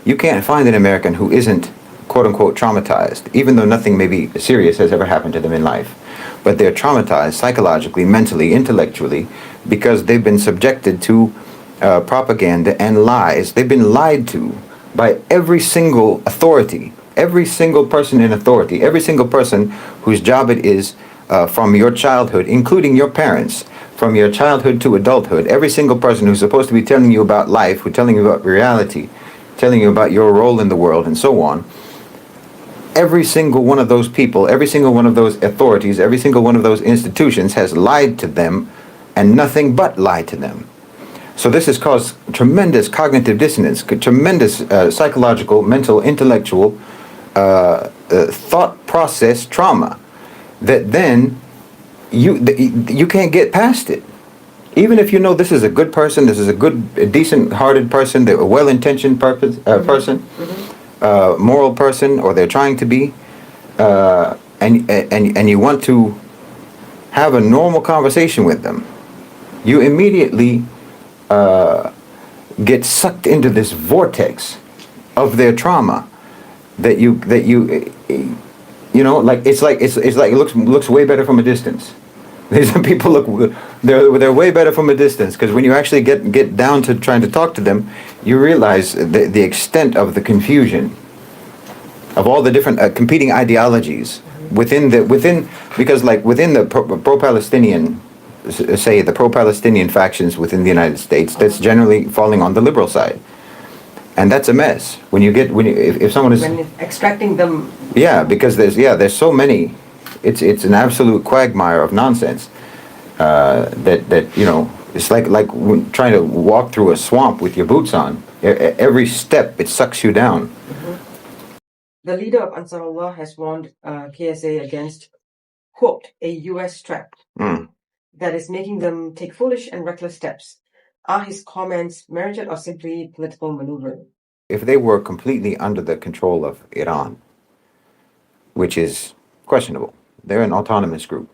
You can't find an American who isn't quote unquote traumatized, even though nothing maybe serious has ever happened to them in life. But they're traumatized psychologically, mentally, intellectually, because they've been subjected to propaganda and lies. They've been lied to by every single authority, every single person in authority, every single person whose job it is from your childhood, including your parents, from your childhood to adulthood, every single person who's supposed to be telling you about life, who's telling you about reality, telling you about your role in the world and so on. Every single one of those people, every single one of those authorities, every single one of those institutions has lied to them and nothing but lied to them. So this has caused tremendous cognitive dissonance, tremendous psychological, mental, intellectual, thought process trauma that then you can't get past it. Even if you know this is a good person, this is a good, decent-hearted person, a well-intentioned person, moral person, or they're trying to be, and you want to have a normal conversation with them, you immediately get sucked into this vortex of their trauma that you know, like it's like it looks way better from a distance. These people they're way better from a distance, because when you actually get down to trying to talk to them, you realize the extent of the confusion of all the different competing ideologies within because like within the pro-Palestinian, say the pro-Palestinian factions within the United States, that's generally falling on the liberal side. And that's a mess when you if someone is when extracting them. Yeah, because there's so many. It's an absolute quagmire of nonsense. That you know, it's like when trying to walk through a swamp with your boots on. Every step it sucks you down. The leader of Ansarullah has warned KSA against, quote, a U.S. trap that is making them take foolish and reckless steps. Are his comments merited or simply political maneuvering? If they were completely under the control of Iran, which is questionable, they're an autonomous group.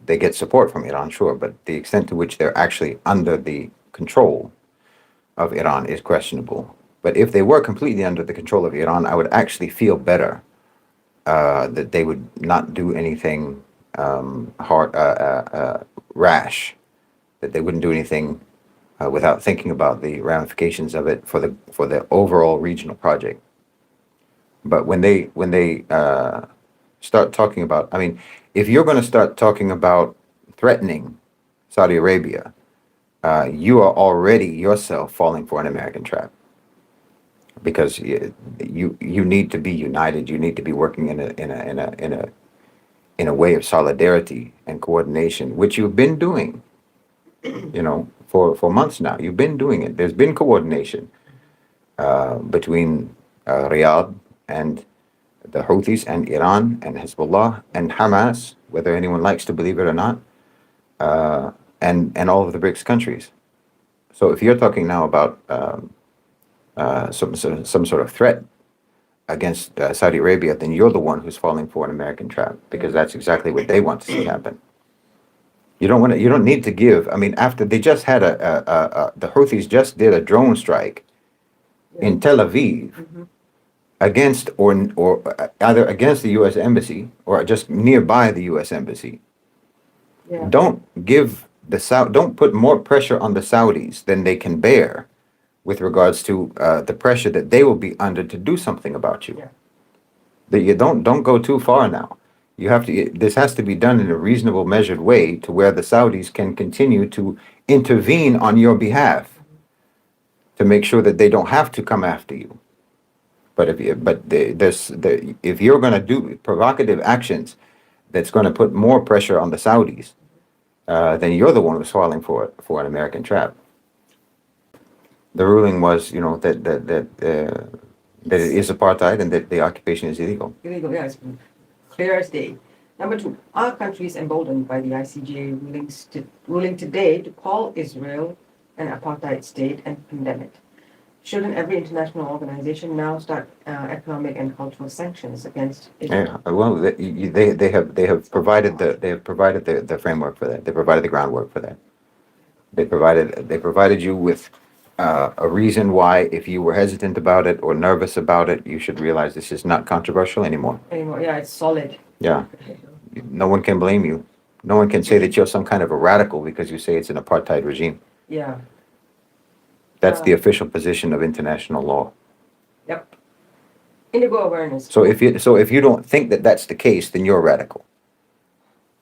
They get support from Iran, sure, but the extent to which they're actually under the control of Iran is questionable. But if they were completely under the control of Iran, I would actually feel better that they would not do anything rash, that they wouldn't do anything without thinking about the ramifications of it for the overall regional project. But when they start talking about, I mean, if you're going to start talking about threatening Saudi Arabia, you are already yourself falling for an American trap, because you need to be united. You need to be working in a way of solidarity and coordination, which you've been doing, you know, for months now. You've been doing it. There's been coordination between Riyadh and the Houthis and Iran and Hezbollah and Hamas, whether anyone likes to believe it or not, and all of the BRICS countries. So if you're talking now about some sort of threat against Saudi Arabia, then you're the one who's falling for an American trap, because that's exactly what they want to see happen. You don't need to give. I mean, after they just had the Houthis just did a drone strike in Tel Aviv against or either against the U.S. embassy or just nearby the U.S. embassy. Yeah. Don't put more pressure on the Saudis than they can bear with regards to the pressure that they will be under to do something about you. Yeah. That you don't go too far now. You have to. This has to be done in a reasonable, measured way, to where the Saudis can continue to intervene on your behalf to make sure that they don't have to come after you. But if you're going to do provocative actions that's going to put more pressure on the Saudis, then you're the one who's falling for an American trap. The ruling was, you know, that it is apartheid and that the occupation is illegal. Illegal, yeah, it's clear as day. Number 2, are countries emboldened by the ICJ ruling today to call Israel an apartheid state and condemn it? Shouldn't every international organization now start economic and cultural sanctions against Israel? Yeah, well, they have provided the framework for that. They provided the groundwork for that. They provided you with a reason why, if you were hesitant about it or nervous about it, you should realize this is not controversial anymore. Yeah, it's solid. Yeah, no one can blame you. No one can say that you're some kind of a radical because you say it's an apartheid regime. Yeah. That's the official position of international law. Yep. Indigo awareness. So if you don't think that that's the case, then you're a radical.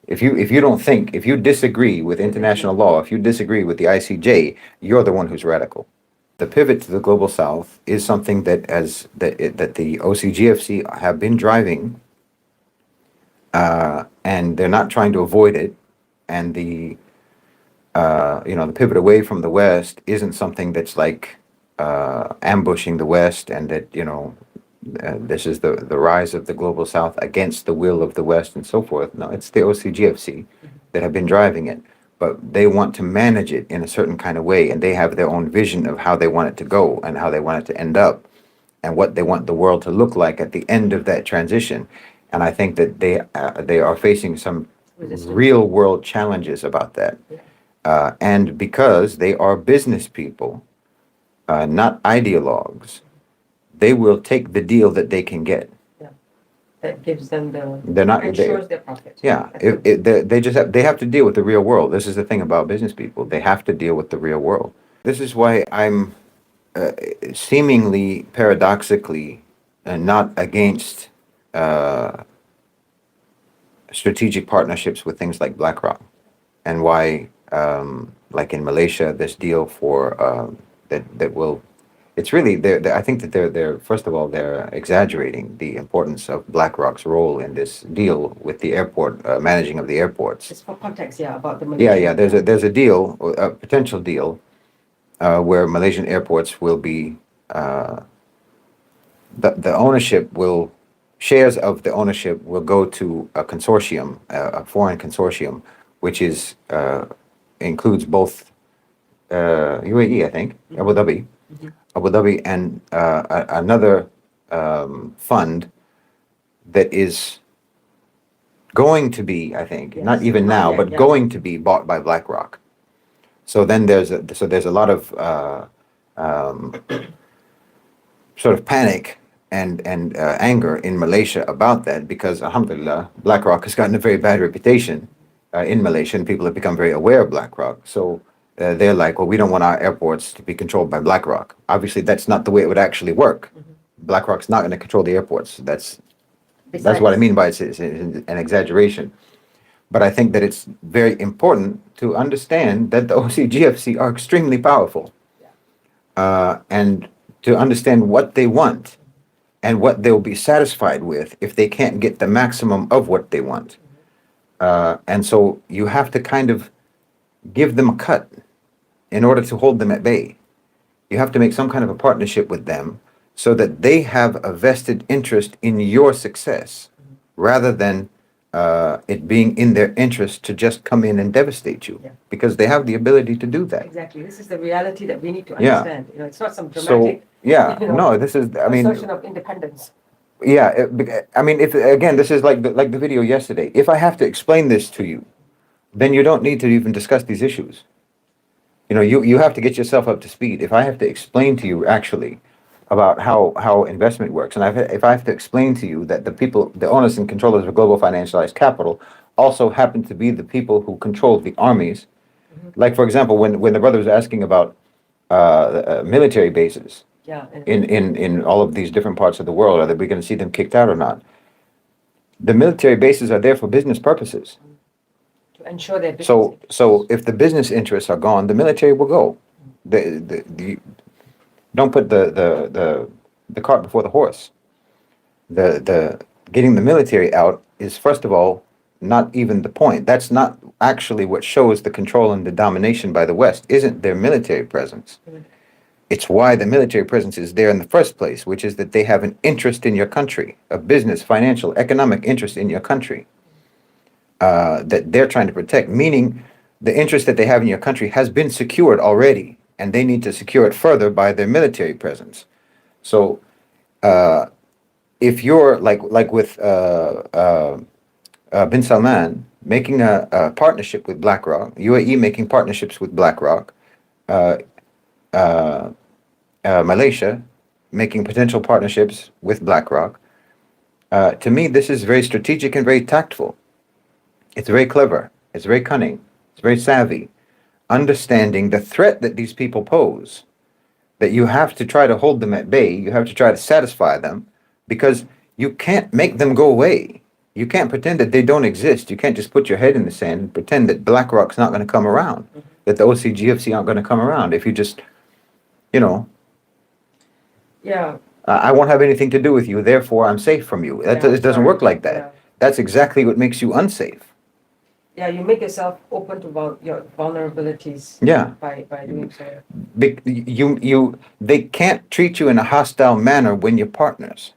If you don't think, if you disagree with international law, if you disagree with the ICJ, you're the one who's radical. The pivot to the global south is something that that the OCGFC have been driving, and they're not trying to avoid it. And the the pivot away from the West isn't something that's like ambushing the West, and that this is the rise of the global south against the will of the West and so forth. No, it's the OCGFC that have been driving it, but they want to manage it in a certain kind of way, and they have their own vision of how they want it to go and how they want it to end up and what they want the world to look like at the end of that transition. And I think that they are facing some real world challenges about that. And because they are business people, not ideologues, they will take the deal that they can get. Yeah. That gives them ensures their profit. Yeah, they have to deal with the real world. This is the thing about business people. They have to deal with the real world. This is why I'm seemingly paradoxically not against strategic partnerships with things like BlackRock, and why, like in Malaysia, this deal for that will. It's really I think that they're first of all they're exaggerating the importance of BlackRock's role in this deal with the airport managing of the airports. Just for context, about the Malaysian. Yeah. There's a deal, a potential deal, where Malaysian airports will be the ownership will shares of the ownership will go to a consortium, a foreign consortium, which is includes both UAE, I think, Abu Dhabi. Abu Dhabi, and another fund that is going to be, I think, not even now, but going to be bought by BlackRock. So then there's a lot of sort of panic and anger in Malaysia about that, because alhamdulillah, BlackRock has gotten a very bad reputation in Malaysia, and people have become very aware of BlackRock. So they're like, well, we don't want our airports to be controlled by BlackRock. Obviously, that's not the way it would actually work. BlackRock's not going to control the airports. That's what I mean by it's an exaggeration. But I think that it's very important to understand that the OCGFC are extremely powerful, and to understand what they want and what they'll be satisfied with if they can't get the maximum of what they want. And so you have to kind of give them a cut in order to hold them at bay. You have to make some kind of a partnership with them so that they have a vested interest in your success, rather than it being in their interest to just come in and devastate you, because they have the ability to do that. Exactly. This is the reality that we need to understand. It's not some dramatic. This is, I mean, assertion of independence. Yeah, I mean, if again, this is like the video yesterday. If I have to explain this to you, then you don't need to even discuss these issues. You have to get yourself up to speed. If I have to explain to you actually about how investment works, and if I have to explain to you that the owners and controllers of global financialized capital also happen to be the people who control the armies. Like, for example, when the brother was asking about military bases in all of these different parts of the world, are we going to see them kicked out or not? The military bases are there for business purposes. To ensure their business. So if the business interests are gone, the military will go. Don't put the cart before the horse. The getting the military out is, first of all, not even the point. That's not actually what shows the control and the domination by the West, isn't their military presence. It's why the military presence is there in the first place, which is that they have an interest in your country, a business, financial, economic interest in your country, that they're trying to protect, meaning the interest that they have in your country has been secured already, and they need to secure it further by their military presence. So if you're like with bin Salman making a partnership with BlackRock, UAE making partnerships with BlackRock, Malaysia, making potential partnerships with BlackRock. To me, this is very strategic and very tactful. It's very clever. It's very cunning. It's very savvy. Understanding the threat that these people pose, that you have to try to hold them at bay. You have to try to satisfy them because you can't make them go away. You can't pretend that they don't exist. You can't just put your head in the sand and pretend that BlackRock's not going to come around, that the OCGFC aren't going to come around. If you just, you know, Yeah. I won't have anything to do with you, therefore I'm safe from you. It doesn't sorry. work like that. Yeah. That's exactly what makes you unsafe. Yeah, you make yourself open to your vulnerabilities. Yeah. By doing so. They can't treat you in a hostile manner when you're partners.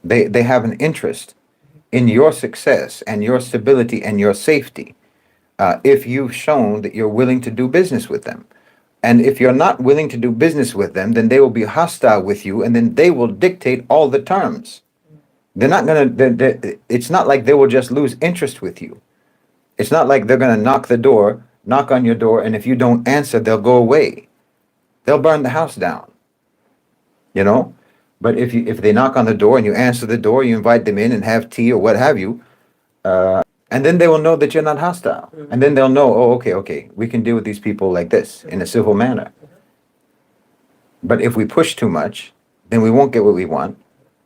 They have an interest in your success and your stability and your safety, if you've shown that you're willing to do business with them. And if you're not willing to do business with them, then they will be hostile with you, and then they will dictate all the terms. They're not gonna. It's not like they will just lose interest with you. It's not like they're gonna knock on your door, and if you don't answer, they'll go away. They'll burn the house down. You know. But if they knock on the door and you answer the door, you invite them in and have tea or what have you, and then they will know that you're not hostile. And then they'll know, oh, okay, we can deal with these people like this in a civil manner. But if we push too much, then we won't get what we want.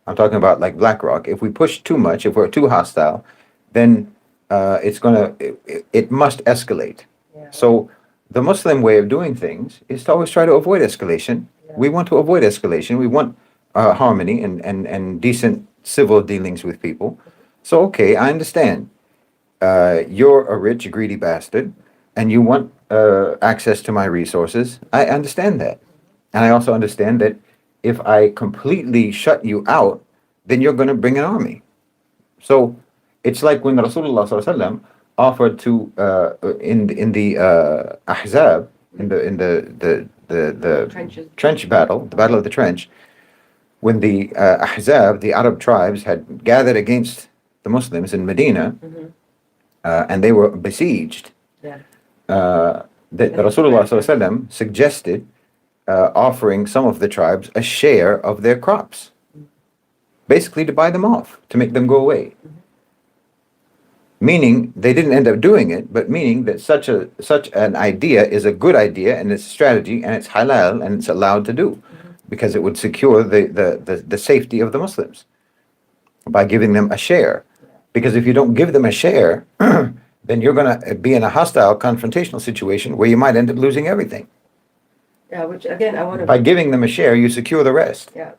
I'm talking about like BlackRock. If we push too much, if we're too hostile, then it must escalate. Yeah. So the Muslim way of doing things is to always try to avoid escalation. Yeah. We want to avoid escalation. We want harmony and decent civil dealings with people. So, okay, I understand. You're a rich, greedy bastard, and you want access to my resources. I understand that. And I also understand that if I completely shut you out, then you're going to bring an army. So it's like when Rasulullah SAW offered to in the Ahzab, in the Trenches. trench battle, the battle of the trench, when the Ahzab, the Arab tribes, had gathered against the Muslims in Medina, and they were besieged, Yeah. that Rasulullah SAW suggested offering some of the tribes a share of their crops, basically to buy them off, to make them go away. Meaning they didn't end up doing it, but meaning that such an idea is a good idea and it's a strategy and it's halal and it's allowed to do, because it would secure the safety of the Muslims by giving them a share. Because if you don't give them a share, then you're going to be in a hostile confrontational situation where you might end up losing everything. Yeah, which again I want to. By giving them a share, you secure the rest. Yeah.